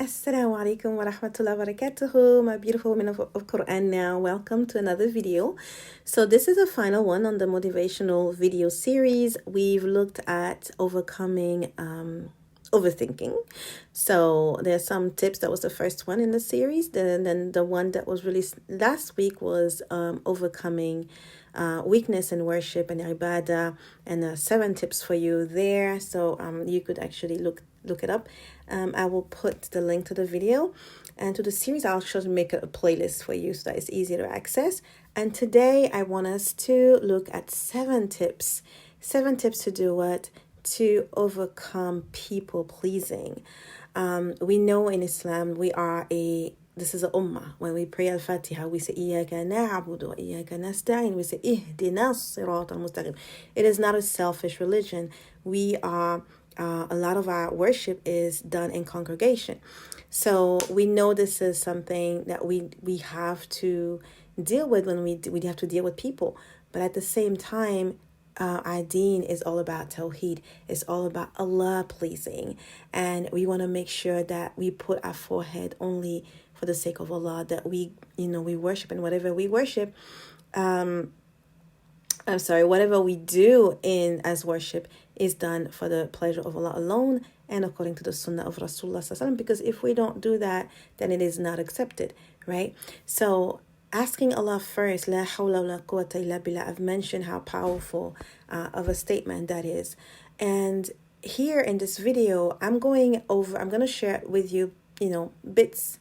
Assalamu alaikum wa rahmatullah wa barakatuhu, my beautiful women of Qur'an now. Welcome to another video. So this is a final one on the motivational video series. We've looked at overcoming overthinking. So there's some tips. That was the first one in the series. Then the one that was released last week was overcoming weakness in worship and ibadah, and 7 tips for you there. So you could actually look it up. I will put the link to the video and to the series. I'll actually make a playlist for you so that it's easier to access. And today I want us to look at 7 tips. 7 tips to do what? To overcome people pleasing. We know in Islam this is a ummah. When we pray al-Fatiha, we say Iyaka na'budu wa Iyaka nasta'in. We say Ihdina as-sirata al-mustaqim. It is not a selfish religion. We are a lot of our worship is done in congregation. So we know this is something that we have to deal with when we have to deal with people. But at the same time, our deen is all about tawheed. It's all about Allah pleasing. And we want to make sure that we put our forehead only for the sake of Allah, that we worship, and whatever we worship, whatever we do as worship is done for the pleasure of Allah alone and according to the sunnah of Rasulullah sallallahu alaihi wasallam, because if we don't do that, then it is not accepted, right? So asking Allah first, la hawla wa la quwwata illa billah. I've mentioned how powerful of a statement that is. And here in this video, I'm going to share with you, bits,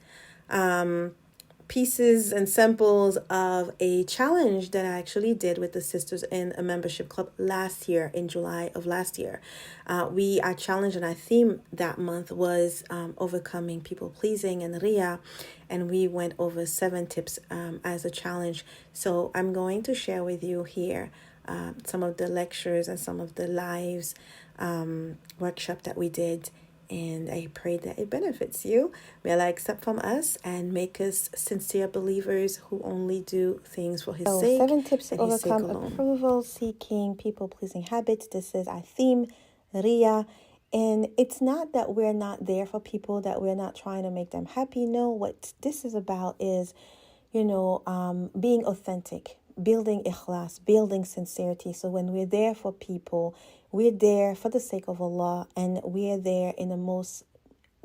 pieces and samples of a challenge that I actually did with the sisters in a membership club last year, in July of last year. Our challenge and our theme that month was overcoming people pleasing and riyah, and we went over 7 tips as a challenge. So I'm going to share with you here some of the lectures and some of the lives workshop that we did. And I pray that it benefits you. May Allah accept from us and make us sincere believers who only do things for His sake. 7 tips to overcome approval-seeking, people-pleasing habits. This is our theme, riyah. And it's not that we're not there for people, that we're not trying to make them happy. No, what this is about is, being authentic, building ikhlas, building sincerity. So when we're there for people, we're there for the sake of Allah, and we're there in the most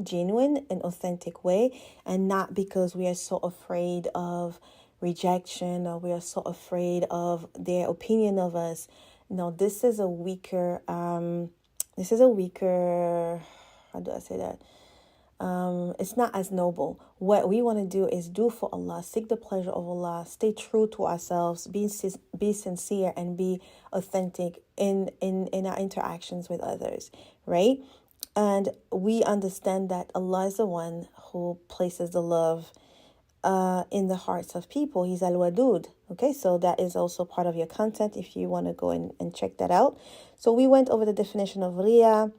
genuine and authentic way, and not because we are so afraid of rejection or we are so afraid of their opinion of us. No, this is a weaker, how do I say that? It's not as noble. What we want to do is do for Allah, seek the pleasure of Allah, stay true to ourselves, be sincere, and be authentic in our interactions with others, right? And we understand that Allah is the one who places the love in the hearts of people. He's al-wadud. Okay, so that is also part of your content if you want to go and check that out. So we went over the definition of riyah.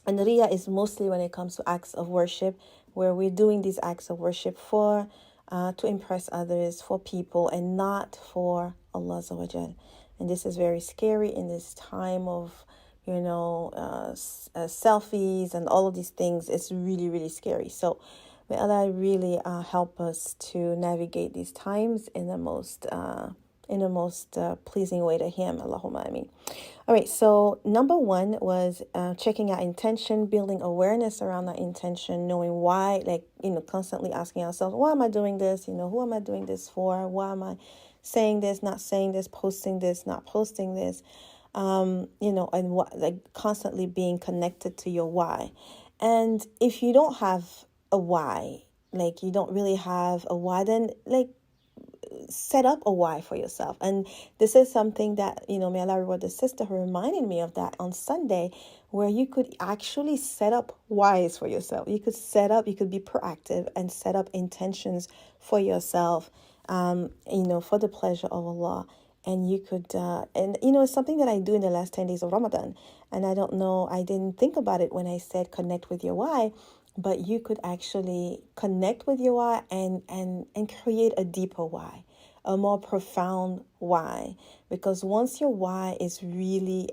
And riyah is mostly when it comes to acts of worship, where we're doing these acts of worship to impress others, for people, and not for Allah Azza wa Jal. And this is very scary in this time of, selfies and all of these things. It's really, really scary. So may Allah really help us to navigate these times in the most pleasing way to Him. Allahumma ameen. All right, so number 1 was checking our intention, building awareness around our intention, knowing why, constantly asking ourselves, why am I doing this? Who am I doing this for? Why am I saying this, not saying this, posting this, not posting this? And what, constantly being connected to your why. And if you don't have a why, you don't really have a why, then set up a why for yourself. And this is something that, may Allah reward the sister who reminded me of that on Sunday, where you could actually set up whys for yourself. You could be proactive and set up intentions for yourself, for the pleasure of Allah. And you could, it's something that I do in the last 10 days of Ramadan. And I didn't think about it when I said connect with your why. But you could actually connect with your why and create a deeper why, a more profound why. Because once your why is really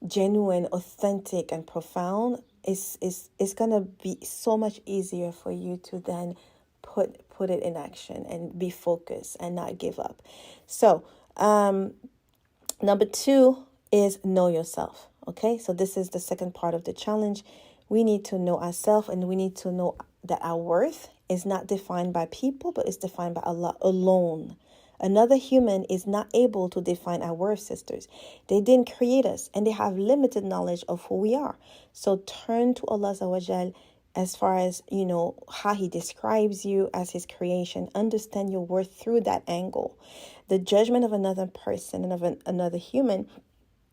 genuine, authentic, and profound, it's gonna be so much easier for you to then put it in action and be focused and not give up. So number 2 is know yourself. Okay, so this is the second part of the challenge. We need to know ourselves, and we need to know that our worth is not defined by people, but it's defined by Allah alone. Another human is not able to define our worth, sisters. They didn't create us, and they have limited knowledge of who we are. So turn to Allah Azza wa Jal as far as, how He describes you as His creation. Understand your worth through that angle. The judgment of another person and of another human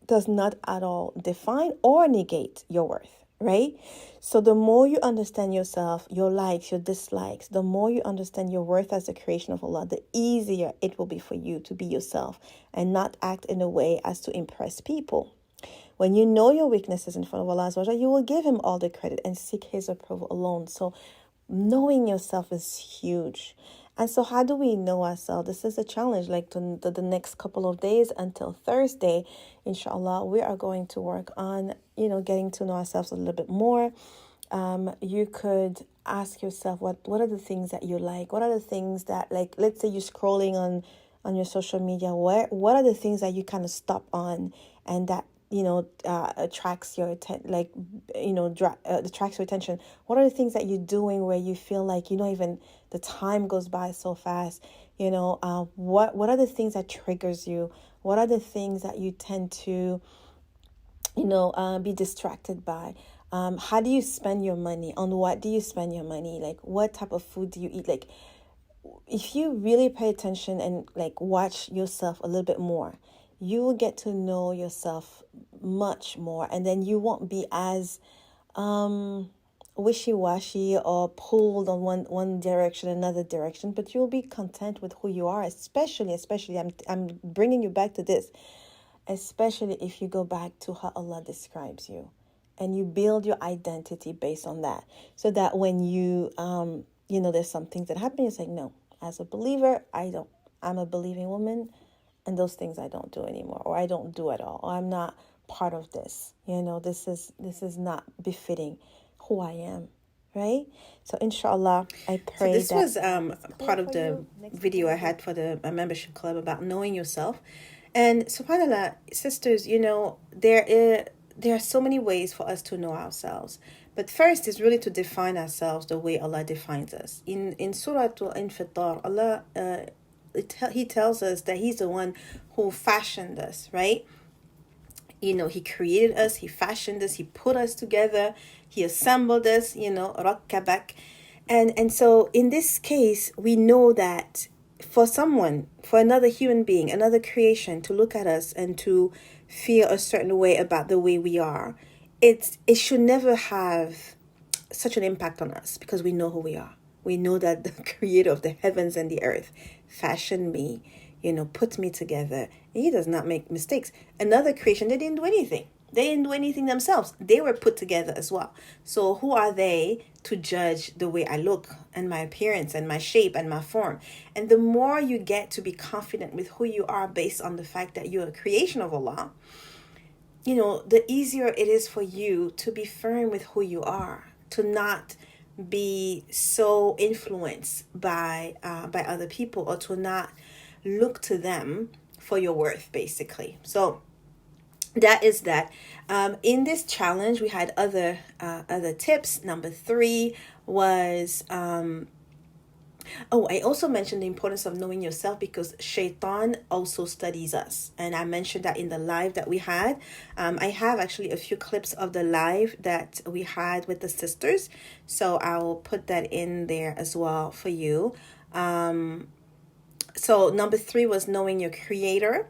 does not at all define or negate your worth, right? So the more you understand yourself, your likes, your dislikes, the more you understand your worth as a creation of Allah, the easier it will be for you to be yourself and not act in a way as to impress people. When you know your weaknesses in front of Allah, you will give Him all the credit and seek His approval alone. So knowing yourself is huge. And so how do we know ourselves? This is a challenge, like the next couple of days until Thursday, inshallah, we are going to work on, getting to know ourselves a little bit more. You could ask yourself, what are the things that you like? What are the things that, like, let's say you're scrolling on your social media. What are the things that you kind of stop on and that, attracts your attracts your attention? What are the things that you're doing where you feel like even the time goes by so fast? What are the things that triggers you? What are the things that you tend to be distracted by? How do you spend your money? On what do you spend your money? Like, what type of food do you eat? Like, if you really pay attention and like watch yourself a little bit more, you will get to know yourself much more, and then you won't be as wishy-washy or pulled on one direction, another direction, but you'll be content with who you are, especially I'm bringing you back to this, especially if you go back to how Allah describes you and you build your identity based on that, so that when you there's some things that happen, it's like, no, as a believer, I'm a believing woman, and those things I don't do anymore, or I don't do at all, or I'm not part of this. This is not befitting who I am, right? So inshallah, I pray. So this was part of the video I had for the membership club about knowing yourself. And subhanallah, sisters, there are so many ways for us to know ourselves. But first is really to define ourselves the way Allah defines us. In Surah Al-Infitar, Allah He tells us that He's the one who fashioned us, right? He created us, He fashioned us, He put us together, He assembled us, rakkabak. And so in this case, we know that for another human being, another creation to look at us and to feel a certain way about the way we are, it should never have such an impact on us, because we know who we are. We know that the creator of the heavens and the earth fashioned me, put me together. He does not make mistakes. Another creation, they didn't do anything. They didn't do anything themselves. They were put together as well. So who are they to judge the way I look and my appearance and my shape and my form? And the more you get to be confident with who you are based on the fact that you're a creation of Allah, the easier it is for you to be firm with who you are, to not be so influenced by other people, or to not look to them for your worth, basically. So that is that. In this challenge, we had other tips. Number 3 was I also mentioned the importance of knowing yourself, because shaitan also studies us, and I mentioned that in the live that we had. I have actually a few clips of the live that we had with the sisters, so I'll put that in there as well for you. So number 3 was knowing your creator.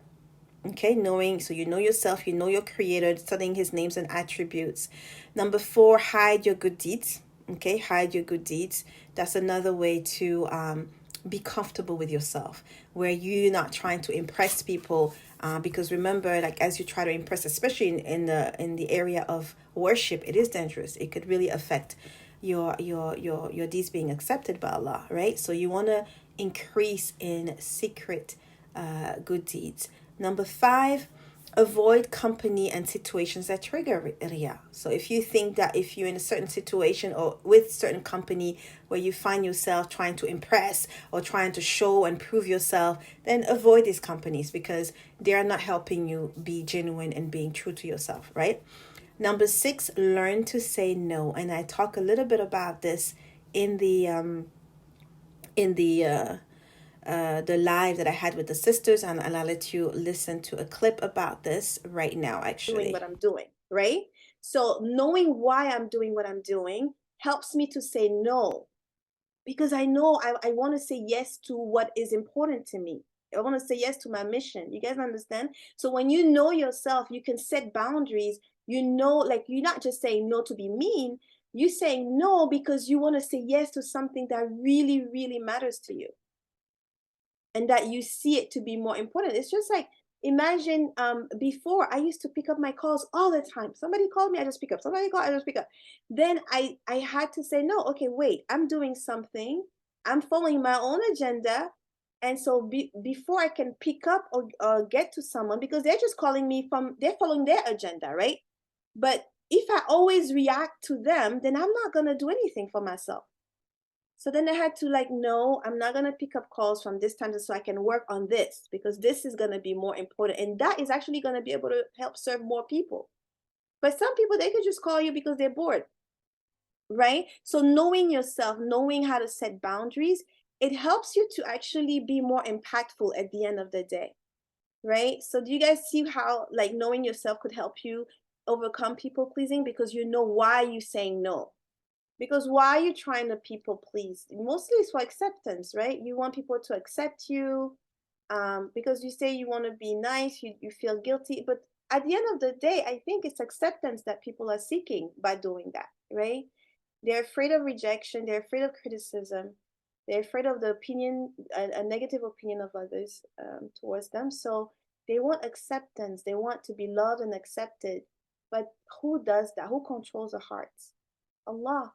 Okay, so you know yourself, you know your creator, studying his names and attributes. Number 4, hide your good deeds. Okay, hide your good deeds. That's another way to be comfortable with yourself, where you're not trying to impress people. Because remember, like, as you try to impress, especially in the area of worship, it is dangerous. It could really affect your deeds being accepted by Allah, right? So you want to increase in secret good deeds. Number 5, avoid company and situations that trigger riya. So if you think that if you're in a certain situation or with certain company where you find yourself trying to impress or trying to show and prove yourself, then avoid these companies because they are not helping you be genuine and being true to yourself, right? Number 6, learn to say no. And I talk a little bit about this in the in the live that I had with the sisters, and I'll let you listen to a clip about this right now, actually. Doing what I'm doing, right? So knowing why I'm doing what I'm doing helps me to say no, because I know I want to say yes to what is important to me. I want to say yes to my mission. You guys understand? So when you know yourself, you can set boundaries. You know, like you're not just saying no to be mean. You're saying no because you want to say yes to something that really, really matters to you and that you see it to be more important. It's just like, imagine before I used to pick up my calls all the time. Somebody called me, I just pick up. Somebody called, I just pick up. Then I had to say, no, okay, wait, I'm doing something. I'm following my own agenda. And so before I can pick up or get to someone, because they're just calling me they're following their agenda, right? But if I always react to them, then I'm not going to do anything for myself. So then I had to like, no, I'm not going to pick up calls from this time so I can work on this because this is going to be more important. And that is actually going to be able to help serve more people. But some people, they could just call you because they're bored, right? So knowing yourself, knowing how to set boundaries, it helps you to actually be more impactful at the end of the day, right? So do you guys see how like knowing yourself could help you overcome people pleasing because you know why you're saying no? Because why are you trying to people please? Mostly it's for acceptance, right? You want people to accept you because you say you want to be nice, you feel guilty. But at the end of the day, I think it's acceptance that people are seeking by doing that, right? They're afraid of rejection. They're afraid of criticism. They're afraid of the opinion, a negative opinion of others towards them. So they want acceptance. They want to be loved and accepted. But who does that? Who controls the hearts? Allah.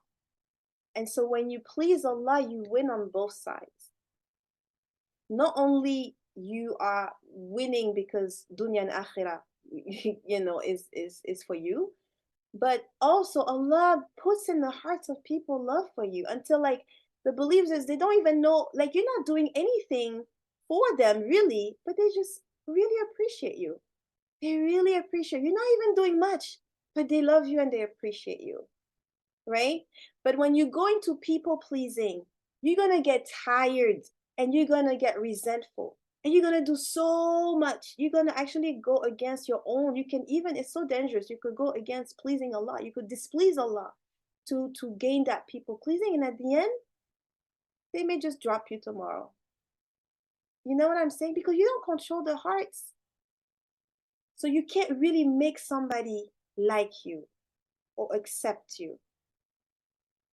And so when you please Allah, you win on both sides. Not only you are winning because dunya and akhirah, is for you, but also Allah puts in the hearts of people love for you until like the believers, they don't even know, like you're not doing anything for them really, but they just really appreciate you. They really appreciate you. You're not even doing much, but they love you and they appreciate you. Right? But when you go into people pleasing, you're going to get tired and you're going to get resentful and you're going to do so much. You're going to actually go against your own. You can even, it's so dangerous. You could go against pleasing Allah. You could displease Allah to gain that people pleasing. And at the end, they may just drop you tomorrow. You know what I'm saying? Because you don't control their hearts. So you can't really make somebody like you or accept you.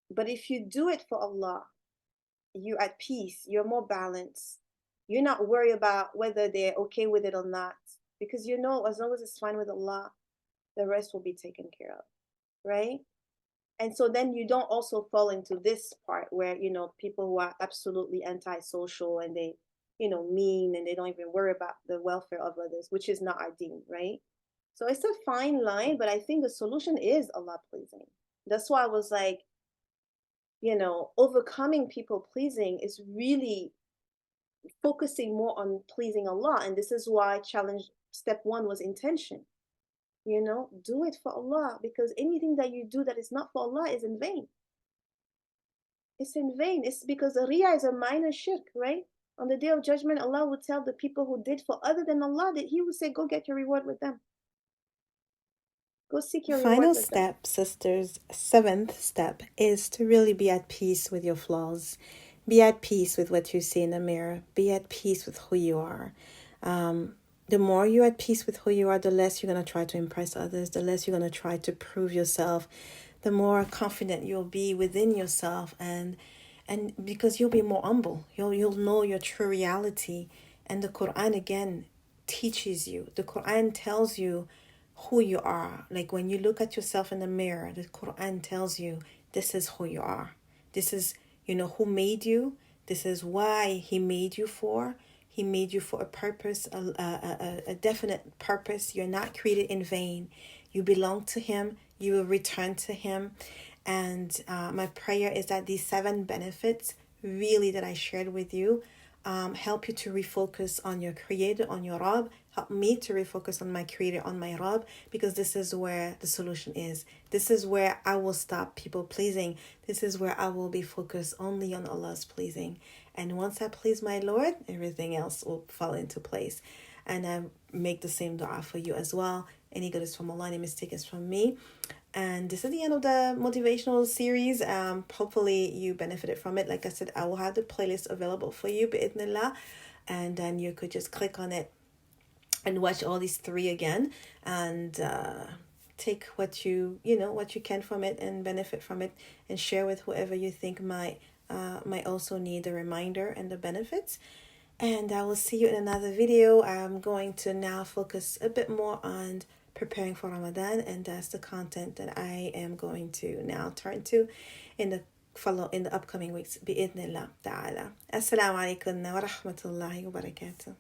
But if you do it for Allah, you're at peace, you're more balanced. You're not worried about whether they're okay with it or not. Because you know, as long as it's fine with Allah, the rest will be taken care of. Right? And so then you don't also fall into this part where, people who are absolutely antisocial and they, mean and they don't even worry about the welfare of others, which is not our deen, right? So it's a fine line, but I think the solution is Allah pleasing. That's why I was like, overcoming people pleasing is really focusing more on pleasing Allah. And this is why challenge step 1 was intention. Do it for Allah, because anything that you do that is not for Allah is in vain. It's in vain. It's because the riyah is a minor shirk, right? On the day of judgment, Allah will tell the people who did for other than Allah that He will say, go get your reward with them. Go seek your reward with them. Final step, sisters, 7th step is to really be at peace with your flaws. Be at peace with what you see in the mirror. Be at peace with who you are. The more you're at peace with who you are, the less you're going to try to impress others, the less you're going to try to prove yourself, the more confident you'll be within yourself, and because you'll be more humble. You'll know your true reality. And the Qur'an, again, teaches you. The Qur'an tells you who you are. Like when you look at yourself in the mirror, the Qur'an tells you this is who you are. This is, who made you. This is why He made you for. He made you for a purpose, a definite purpose. You're not created in vain. You belong to Him. You will return to Him. And my prayer is that these 7 benefits really that I shared with you help you to refocus on your Creator, on your Rabb. Help me to refocus on my Creator, on my Rabb, because this is where the solution is. This is where I will stop people pleasing. This is where I will be focused only on Allah's pleasing. And once I please my Lord, everything else will fall into place. And I make the same dua for you as well. Any good is from Allah, any mistake is from me. And this is the end of the motivational series. Hopefully you benefited from it. Like I said, I will have the playlist available for you, bi'idhnillah. And then you could just click on it and watch all these 3 again. And take what you can from it and benefit from it. And share with whoever you think might also need the reminder and the benefits. And I will see you in another video. I'm going to now focus a bit more on preparing for Ramadan, and that's the content that I am going to now turn to in the upcoming weeks. Bi-idhnillah ta'ala. Assalamu alaikum wa rahmatullahi wa barakatuh.